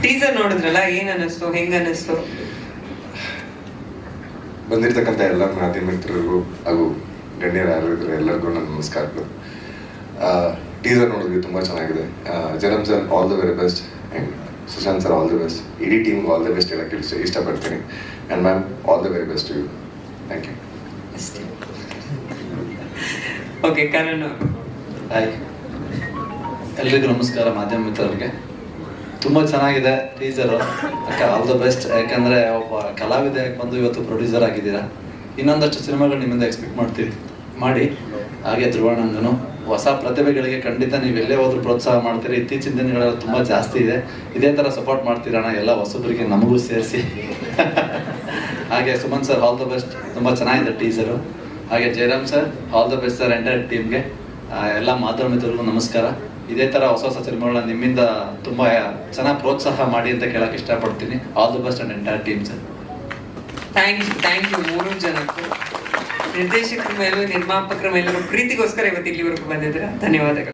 Teaser ನೋಡಿದ್ರಲ್ಲ, ಏನ್ ಅನ್ನಿಸ್ತು, ಹೆಂಗ್ ಅನ್ನಿಸ್ತು? ಬಂದಿರ್ತಕ್ಕಂಥ ಎಲ್ಲ ಮಾಧ್ಯಮ ಮಿತ್ರರಿಗೂ ಹಾಗೂ ಗಣ್ಯರು ಯಾರು ಇದ್ರೆ ಎಲ್ಲರಿಗೂ ನನ್ನ ನಮಸ್ಕಾರಗಳು. ಟೀಸರ್ ನೋಡಿದ್ವಿ, ತುಂಬ ಚೆನ್ನಾಗಿದೆ. ಜರಮ್ sir all the very best and Sushant sir all the best. ಇಡೀ ಟೀಮ್ಗೆ ಆಲ್ ದಿ ಬೆಸ್ಟ್ ಹೇಳಕ್ಕೆ ಇಷ್ಟಪಡ್ತೀನಿ. And ma'am all the very best to you. Thank you. Okay, Karan. Hi, ಎಲ್ರಿಗೂ ನಮಸ್ಕಾರ ಮಾಧ್ಯಮ ಮಿತ್ರರಿಗೆ. ತುಂಬ ಚೆನ್ನಾಗಿದೆ ಟೀಸರು. ಅಕ್ಕ ಆಲ್ ದ ಬೆಸ್ಟ್. ಯಾಕಂದರೆ ಒಬ್ಬ ಕಲಾವಿದ ಬಂದು ಇವತ್ತು ಪ್ರೊಡ್ಯೂಸರ್ ಆಗಿದ್ದೀರಾ. ಇನ್ನೊಂದಷ್ಟು ಸಿನಿಮಾಗಳು ನಿಮ್ಮಿಂದ ಎಕ್ಸ್ಪೆಕ್ಟ್ ಮಾಡಿ ಹಾಗೆ ಧ್ರುವಣ್ಣನೂ ಹೊಸ ಪ್ರತಿಭೆಗಳಿಗೆ ಖಂಡಿತ ನೀವು ಎಲ್ಲೇ ಹೋದ್ರೂ ಪ್ರೋತ್ಸಾಹ ಮಾಡ್ತೀರಿ. ಇತ್ತೀಚಿನ ದಿನಗಳಲ್ಲಿ ತುಂಬ ಜಾಸ್ತಿ ಇದೆ. ಇದೇ ಥರ ಸಪೋರ್ಟ್ ಮಾಡ್ತೀರಣ್ಣ ಎಲ್ಲ ಹೊಸಬರಿಗೆ, ನಮಗೂ ಸೇರಿಸಿ. ಹಾಗೆ Suman sir all the best. ತುಂಬ ಚೆನ್ನಾಗಿದೆ ಟೀಸರು. ಹಾಗೆ Jayaram sir all the best sir. Entire ಟೀಮ್ಗೆ, ಎಲ್ಲ ಮಾಧ್ಯಮ ಮಿತ್ರರಿಗೂ ನಮಸ್ಕಾರ. ಇದೇ ಥರ ಹೊಸ ಹೊಸ ಸಿನಿಮಾಗಳನ್ನ ನಿಮ್ಮಿಂದ ತುಂಬ ಚೆನ್ನಾಗಿ ಪ್ರೋತ್ಸಾಹ ಮಾಡಿ ಅಂತ ಕೇಳಕ್ಕೆ ಇಷ್ಟಪಡ್ತೀನಿ. All the best and entire team sir. Thank you ಮೂರು ಜನಕ್ಕೂ, ನಿರ್ದೇಶಕರ ಮೇಲೂ ನಿರ್ಮಾಪಕರ ಮೇಲೂ ಪ್ರೀತಿಗೋಸ್ಕರ ಇವತ್ತು ಇಲ್ಲಿವರೆಗೂ ಬಂದಿದ್ದೀರಾ. ಧನ್ಯವಾದಗಳು.